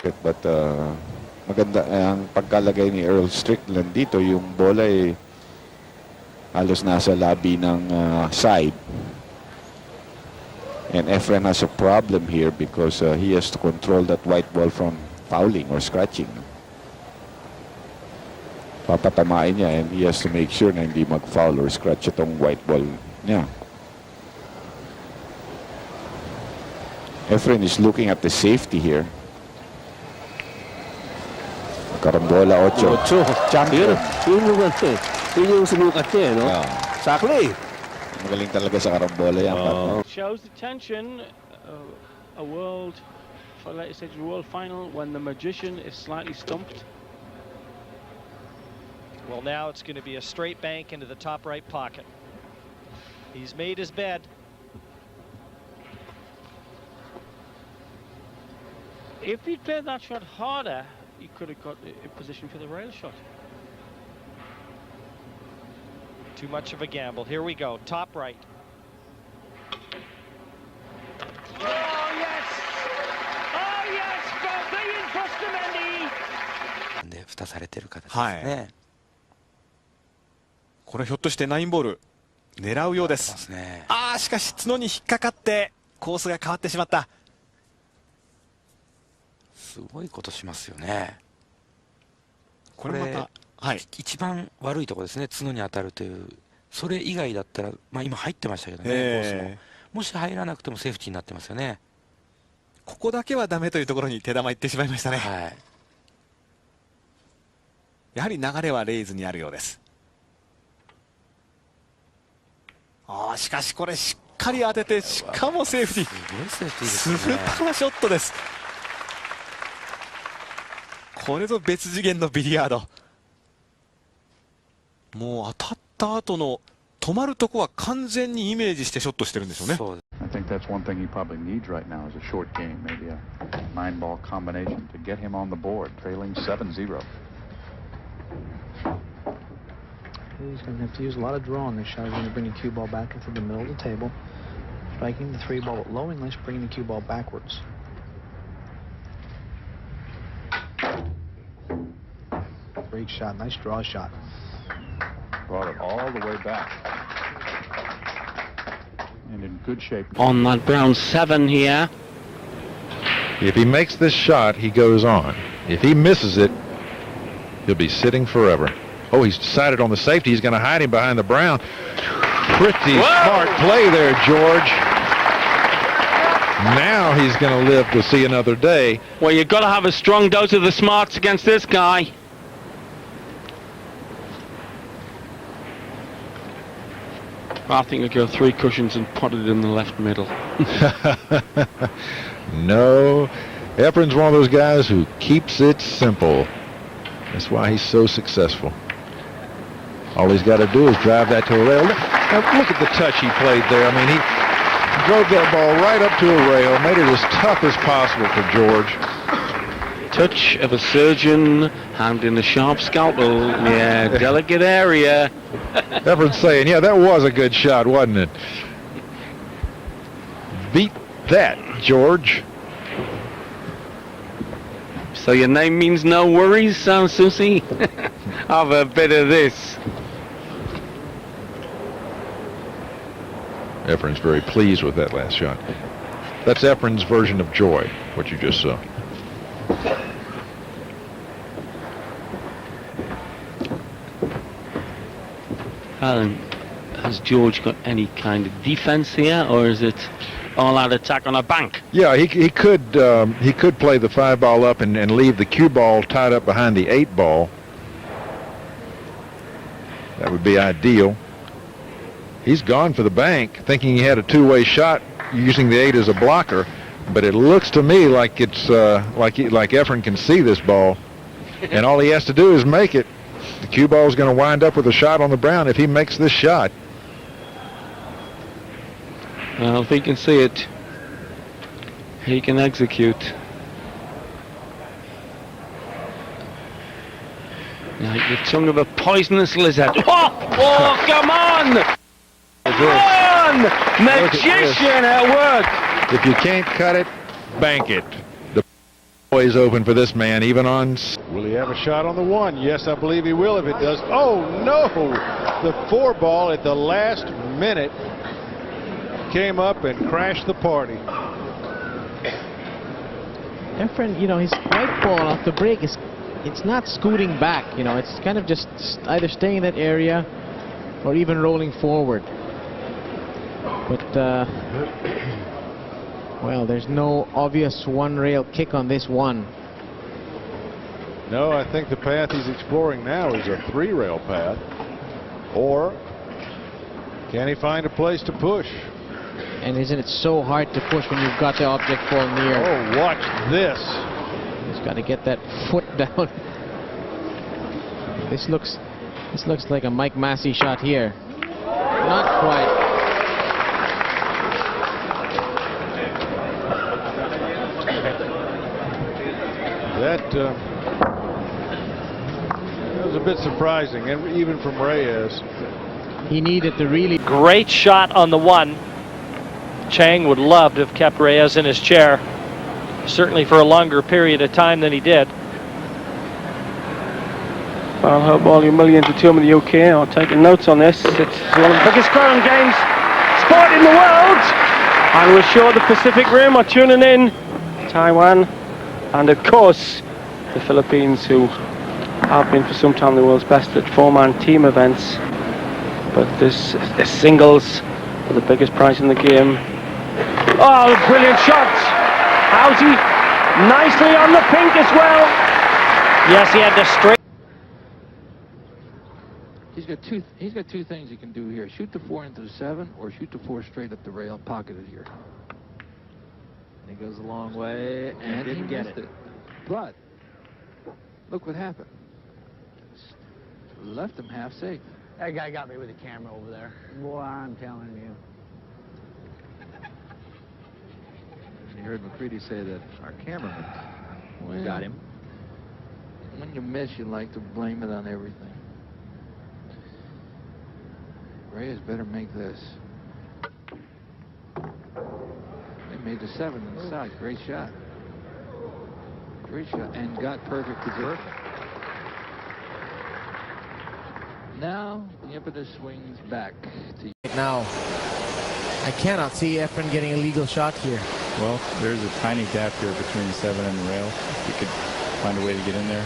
market, but maganda ang pagkalagay ni Earl Strickland dito. Yung bola ay halos nasa labi ng side. And Efren has a problem here because he has to control that white ball from fouling or scratching. Papatamain niya and he has to make sure na hindi mag-foul or scratch itong white ball niya. Efren is looking at the safety here. Karambola 8. Champion. Yun yung sinukat niya, no? Exactly. Magaling talaga sa karambola yan. Shows the tension. A world final when the magician is slightly stumped. Well, now it's going to be a straight bank into the top right pocket. He's made his bed. If he'd played that shot harder, he could have got a position for the rail shot. Too much of a gamble. Here we go. Top right. Oh, yes! Oh, yes! Brazilian Bustamante! で蓋されてる形ですね。これひょっとして9ボール狙うようです。ああ、しかし角に引っかかってコースが変わってしまった。すごいことしますよね。これまた、はい、一番悪いところですね。角に当たるという。それ以外だったら、まあ今入ってましたけどね、コースも。もし入らなくてもセーフティーになってますよね。ここだけはダメというところに手玉いってしまいましたね。はい。やはり流れはレイズにあるようです。ああ、しかしこれしっかり当てて、しかもセーフティー。すごいセーフティーですスね。ーパーショットです。これぞ別次元のビリヤード。もう当たった後の止まるとこは完全にイメージしてショットしてるんでしょうね。I think that's one thing he probably needs right now is a short game, maybe a 9-ball combination to get him on the board, trailing 7-0. He's going to have to use a lot of draw on this shot. He's going to bring the cue ball back into the middle of the table, striking the 3-ball at low English, bringing the cue ball backwards. Great shot, nice draw shot. Brought it all the way back. And in good shape. On that brown 7 here. If he makes this shot, he goes on. If he misses it, he'll be sitting forever. Oh, he's decided on the safety. He's going to hide him behind the brown. Pretty smart play there, George. Now he's going to live to see another day. Well, you've got to have a strong dose of the smarts against this guy. I think I'll go 3 cushions and put it in the left middle. No, Efren's one of those guys who keeps it simple. That's why he's so successful. All he's got to do is drive that to a rail. Now look at the touch he played there. I mean, he drove that ball right up to a rail, made it as tough as possible for George. Touch of a surgeon, hand in a sharp scalpel. Yeah, delicate area. Efren's saying, yeah, that was a good shot, wasn't it? Beat that, George. So your name means no worries, Susie? Have a bit of this. Efren's very pleased with that last shot. That's Efren's version of joy, what you just saw. Alan, has George got any kind of defense here, or is it all-out attack on a bank? Yeah, he could play the 5-ball up and leave the cue ball tied up behind the 8-ball. That would be ideal. He's gone for the bank, thinking he had a two-way shot using the 8 as a blocker, but it looks to me like it's like Efren can see this ball, and all he has to do is make it. The cue ball is going to wind up with a shot on the brown if he makes this shot. Well, if he can see it, he can execute. Like the tongue of a poisonous lizard. Oh, come on! Come on! Magician at work! If you can't cut it, bank it. Always open for this man, even on. Will he have a shot on the one? Yes, I believe he will if it does. Oh, no! The 4 ball at the last minute came up and crashed the party. Efren, you know, his right ball off the break it's not scooting back, you know, it's kind of just either staying in that area or even rolling forward. But well, there's no obvious one-rail kick on this one. No, I think the path he's exploring now is a 3-rail path. Or can he find a place to push? And isn't it so hard to push when you've got the object fall near? Oh, watch this. He's got to get that foot down. This looks like a Mike Massey shot here. Not quite. That was a bit surprising, and even from Reyes. He needed to really. Great shot on the one. Chang would love to have kept Reyes in his chair, certainly for a longer period of time than he did. Well, I hope all you millions at home in the UK are taking notes on this. It's one of the biggest curling games sport in the world, and we're sure the Pacific Rim are tuning in. Taiwan, and of course the Philippines, who have been for some time the world's best at 4-man team events. But this singles for the biggest prize in the game. Oh, brilliant shot! Howsey nicely on the pink as well. Yes, he had to straight. He's got two things he can do here: shoot the 4 into the 7, or shoot the 4 straight up the rail, pocketed here. And he goes a long way and didn't get it. But look what happened. Left him half safe. That guy got me with the camera over there. Boy, I'm telling you. You heard McCready say that our cameraman got him. When you miss, you like to blame it on everything. Reyes better make this. They made the 7 inside. Great shot. Great shot. And got perfect position. Now the impetus swings back to Now, I cannot see Efren getting a legal shot here. Well, there's a tiny gap here between the 7 and the rail. If you could find a way to get in there.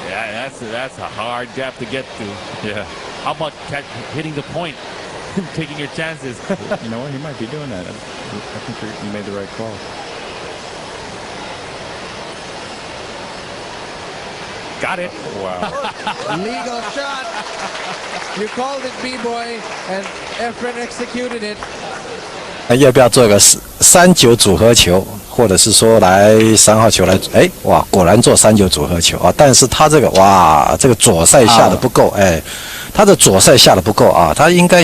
Yeah, that's a hard gap to get to. Yeah. How about hitting the point, taking your chances? You know what? He might be doing that. I think you made the right call. Got it. Wow. Legal shot. You called it, B-boy, and Efren executed it. 要不要做个3-9组合球，或者是说来3号球来？哎，哇，果然做3-9组合球啊！但是他这个哇，这个左塞下的不够，哎，他的左塞下的不够啊，他应该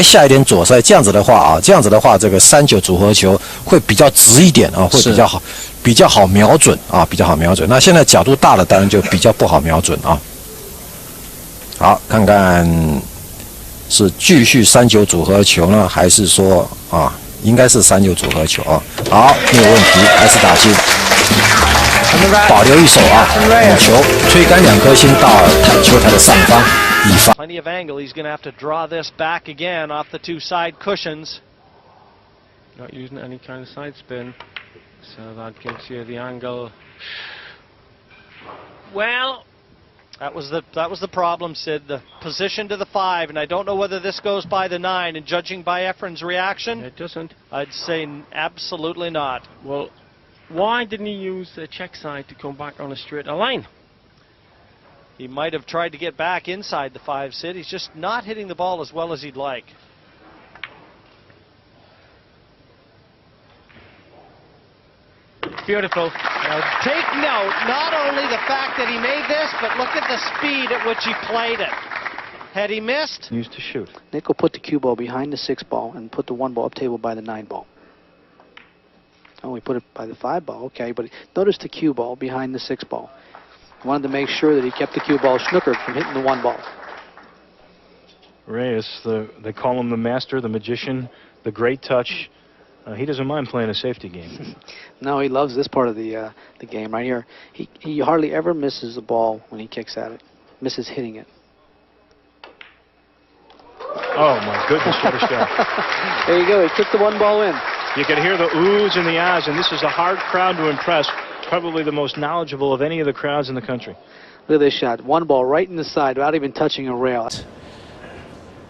下一点左塞，这样子的话，这个3-9组合球会比较直一点啊，会比较好瞄准啊，比较好瞄准。那现在角度大了，当然就比较不好瞄准啊。好，看看是继续3-9组合球呢，还是说啊？ 应该是3-9组合球啊，好，没有问题，还是打进，保留一手啊，母球吹干2颗星到球台的上方，以防。Plenty of angle. He's going to have to draw this back again off the 2 side cushions. Not using any kind of side spin, so that gives you the angle. Well. That was the problem, Sid. The position to the 5, and I don't know whether this goes by the 9. And judging by Efren's reaction, it doesn't. I'd say absolutely not. Well, why didn't he use the check side to come back on a straighter line? He might have tried to get back inside the 5, Sid. He's just not hitting the ball as well as he'd like. Beautiful. Now take note, not only the fact that he made this, but look at the speed at which he played it. Had he missed? Used to shoot. Nick will put the cue ball behind the 6 ball and put the 1 ball up table by the 9 ball. Oh, we put it by the 5 ball, okay, but notice the cue ball behind the 6 ball. He wanted to make sure that he kept the cue ball snookered from hitting the 1 ball. Reyes, they call him the master, the magician, the great touch. He doesn't mind playing a safety game. No, he loves this part of the game right here. He hardly ever misses the ball when he kicks at it. Misses hitting it. Oh my goodness, what a shot. There you go, he kicked the one ball in. You can hear the oohs and the ahs, and this is a hard crowd to impress. Probably the most knowledgeable of any of the crowds in the country. Look at this shot. One ball right in the side without even touching a rail.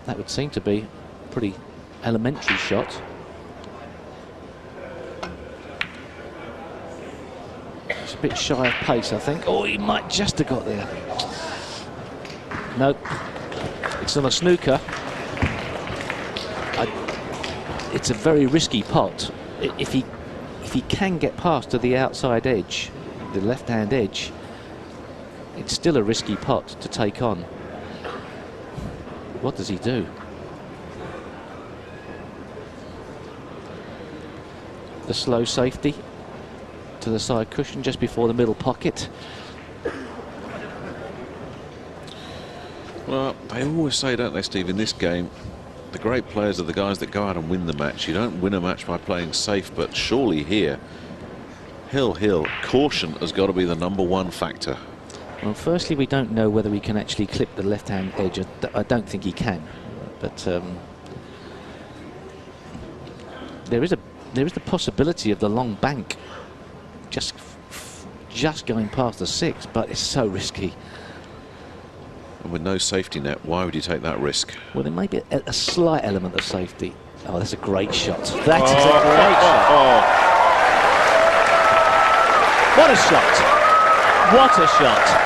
That would seem to be a pretty elementary shot. It's a bit shy of pace, I think. Oh, he might just have got there. No, it's on a snooker. It's a very risky pot. If he can get past to the outside edge, the left-hand edge, it's still a risky pot to take on. What does he do? The slow safety to the side cushion just before the middle pocket. Well, they always say, don't they, Steve, in this game, the great players are the guys that go out and win the match. You don't win a match by playing safe, but surely here, Hill, caution has got to be the #1 factor. Well, firstly, we don't know whether he can actually clip the left-hand edge. I don't think he can, but there is the possibility of the long bank just going past the 6, but it's so risky. And with no safety net, why would you take that risk? Well, there may be a slight element of safety. Oh, that's a great shot. That is a great shot. What a shot. What a shot.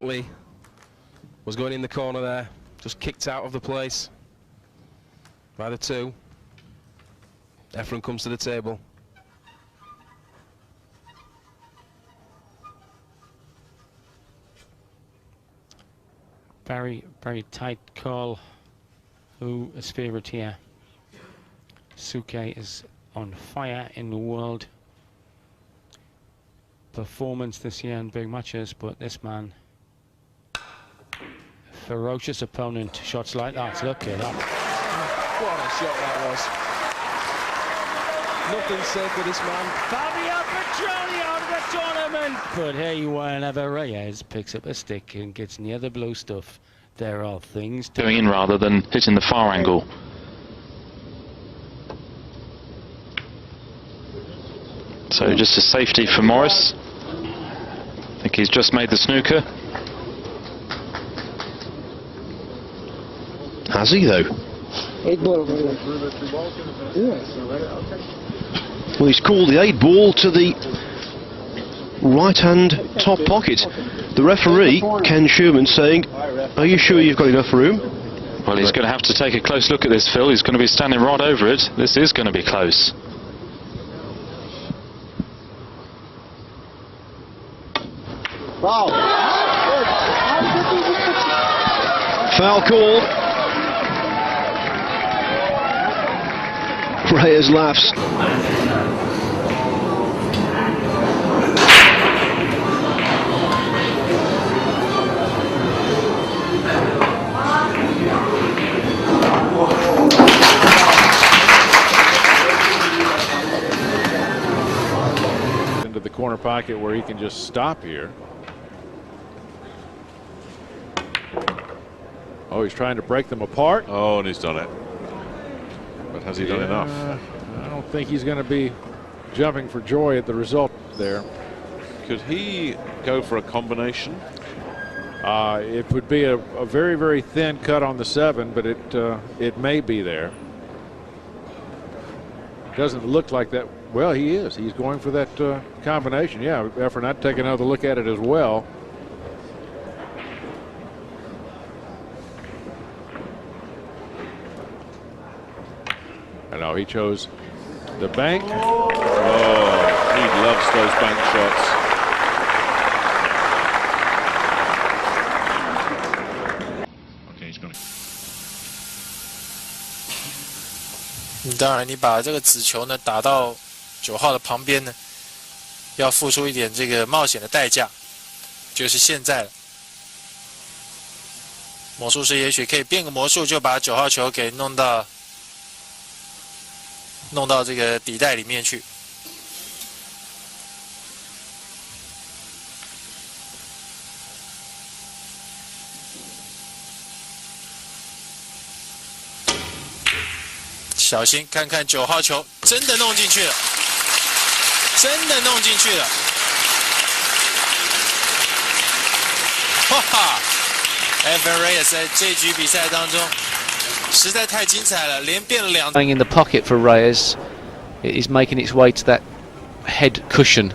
Lee was going in the corner there, just kicked out of the place by the 2. Efren comes to the table. Very, very tight call. Who is favourite here? Suke is on fire in the world performance this year in big matches, but this man, ferocious opponent. Shots like that, look at that. What a shot that was. Nothing said for this man. Fabio Petroni out of the tournament. But hey, whenever Reyes picks up a stick and gets near the blue stuff, there are things to going in rather than hitting the far angle. So just a safety for Morris. I think he's just made the snooker. Has he though? 8 ball. Well, he's called the 8 ball to the right-hand top pocket. The referee, Ken Sherman, saying, "Are you sure you've got enough room?" Well, he's going to have to take a close look at this, Phil. He's going to be standing right over it. This is going to be close. Wow. Foul call. Reyes laughs. Into the corner pocket where he can just stop here. Oh, he's trying to break them apart. Oh, and he's done it. But has he done enough? I don't think he's going to be jumping for joy at the result there. Could he go for a combination? It would be a very, very thin cut on the 7, but it may be there. Doesn't look like that. Well, he is. He's going for that combination. Yeah, Efren, I'd take another look at it as well. I know he chose the bank. Oh, he loves those bank shots. Okay, he's going to. 当然，你把这个子球呢打到9号的旁边呢，要付出一点这个冒险的代价，就是现在了。魔术师也许可以变个魔术，就把9号球给弄到这个底袋里面去。小心，看看9号球真的弄进去了，真的弄进去了！哇哈 ！Efren Reyes 在这局比赛当中实在太精彩了，连变了2。Going in the pocket for Reyes, it is making its way to that head cushion,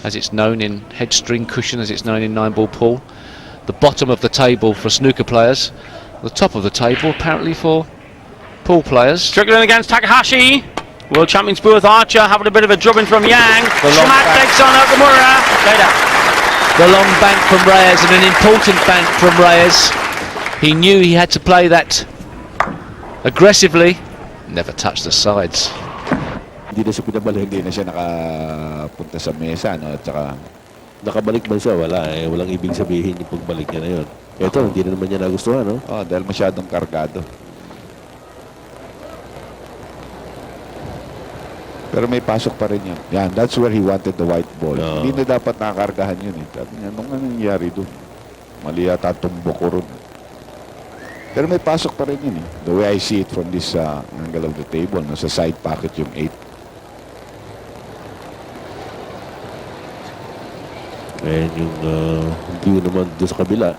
as it's known in head string cushion, as it's known in 9-ball pool. The bottom of the table for snooker players, the top of the table apparently for pool players. Strickland against Takahashi. World champions Booth Archer having a bit of a drubbing from Yang. Shamak takes on Okamura. Later. The long bank from Reyes, and an important bank from Reyes. He knew he had to play that aggressively. Never touched the sides. Hindi na siya pinabalik, hindi na siya nakapunta sa mesa, no? At saka nakabalik man siya, wala eh. Walang ibig sabihin yung pagbalik niya na yun. Ito, hindi na naman niya nagustuhan, no? Oh, dahil masyadong kargado. Pero may pasok pa rin yan. Yan, that's where he wanted the white ball. Hindi na dapat nakakargahan yun eh. Sabi niya, anong nangyari doon? Mali yata tumbok ko ron. Pero may pasok pa rin yun eh. The way I see it from this angle of the table, nasa side pocket yung 8. And yung view naman doon sa kabila.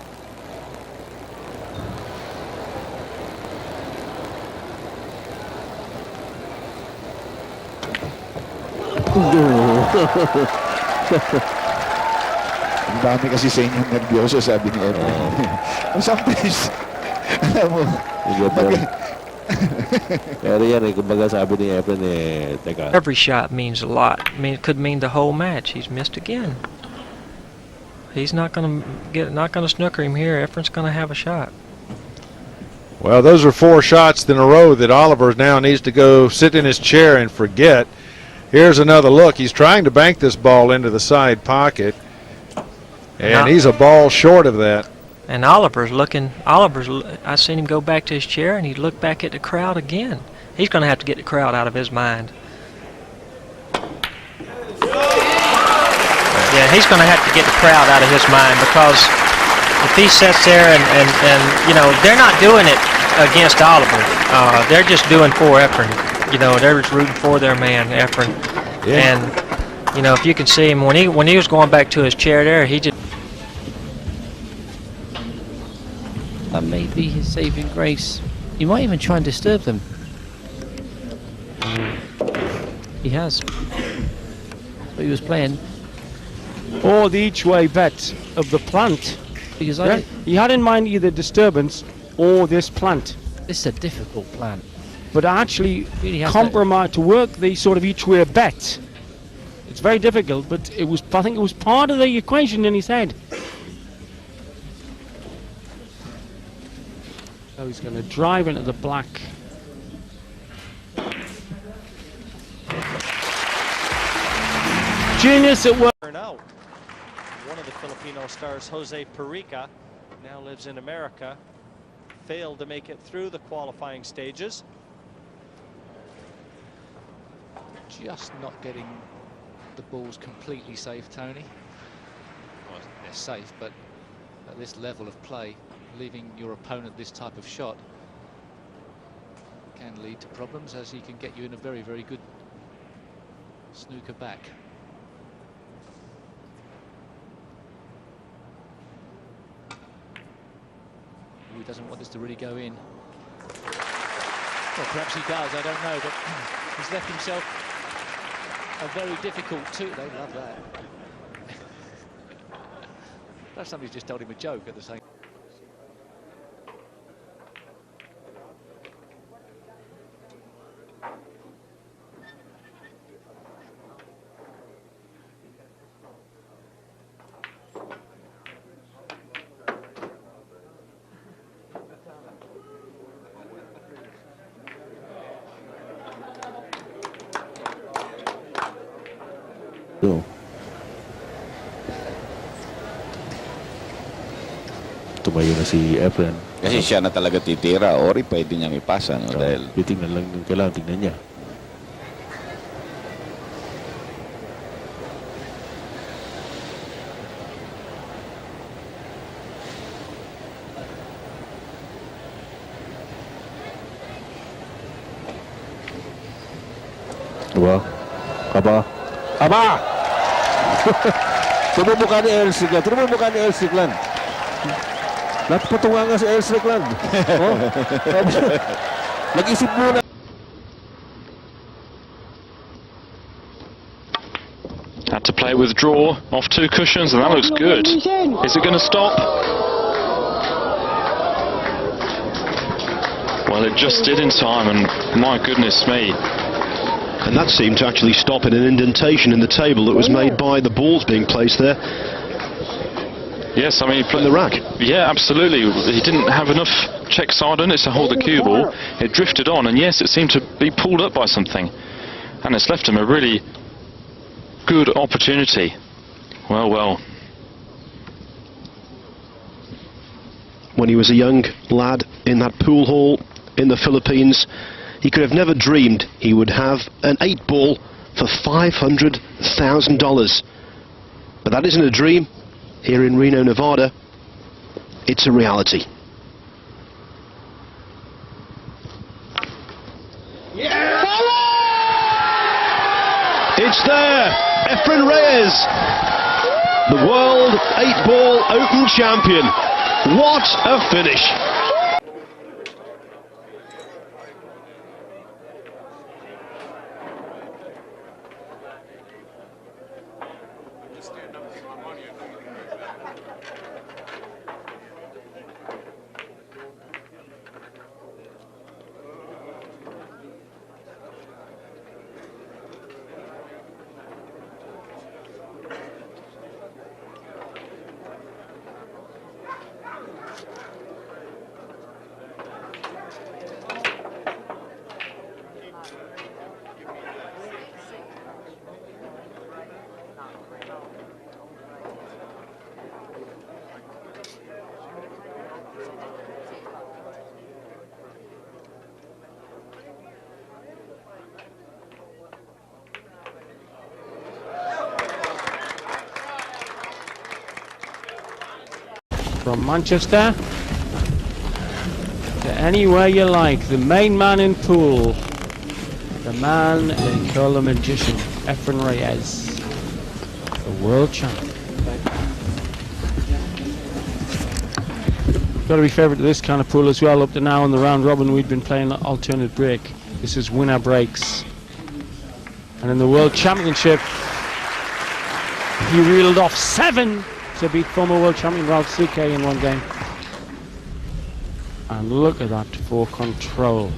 Ang dami kasi sa inyong nervyoso, sabi ni Efren. Sometimes, alam mo, pero yan eh, kumbaga sabi ni Efren eh, teka. Every shot means a lot. I mean, it could mean the whole match. He's missed again. He's not going to snooker him here. Efren's going to have a shot. Well, those are 4 shots in a row that Oliver now needs to go sit in his chair and forget. Here's another look. He's trying to bank this ball into the side pocket, and he's a ball short of that. And I seen him go back to his chair, and he looked back at the crowd again. He's going to have to get the crowd out of his mind. Yeah, he's going to have to get the crowd out of his mind, because if he sits there and you know, they're not doing it against Oliver. They're just doing for Efren. You know, they're just rooting for their man, Efren. Yeah. And, you know, if you can see him, when he was going back to his chair there, he just... Maybe his saving grace. He might even try and disturb them. He has. But he was playing. Or the each-way bet of the plant. Because he had in mind either disturbance or this plant. This is a difficult plant. But actually compromise to work the sort of each-way bet. It's very difficult, but I think it was part of the equation in his head. So he's going to drive into the black. Genius at work. Out. One of the Filipino stars, Jose Perica, now lives in America, failed to make it through the qualifying stages. Just not getting the balls completely safe, Tony. Well, they're safe, but at this level of play, leaving your opponent this type of shot can lead to problems, as he can get you in a very, very good snooker back. He doesn't want this to really go in. Well, perhaps he does, I don't know, but he's left himself a very difficult two. They love that. Perhaps somebody's just told him a joke at the same. No. Tumayo na si Efren. Kasi siya na talaga titira. Ori pwede niyang ipasa. No? Dahil titingnan lang yung kailangan tingnan niya. Diba? Aba! Tumumukha ni El Strickland. Tumumukha ni El Strickland. Napatunga nga si El Strickland. Oh? Nag-isip muna. Had to play with draw off 2 cushions, and that looks good. Is it going to stop? Well, it just did in time, and my goodness me. And that seemed to actually stop in an indentation in the table that was made by the balls being placed there. Yes, I mean, from the rack. Yeah, absolutely. He didn't have enough check side on it to hold the cue ball. It drifted on, and yes, it seemed to be pulled up by something. And it's left him a really good opportunity. Well, well. When he was a young lad in that pool hall in the Philippines, he could have never dreamed he would have an 8-ball for $500,000. But that isn't a dream. Here in Reno, Nevada, it's a reality. Yeah! It's there! Efren Reyes, the world 8-ball open champion. What a finish! From Manchester to anywhere you like, the main man in pool, the man they call the magician, Efren Reyes, the world champion. Got to be favourite to this kind of pool as well. Up to now in the round robin we've been playing alternate break. This is winner breaks. And in the World Championship he reeled off 7 to beat former world champion Ralph Suke in one game. And look at that for control.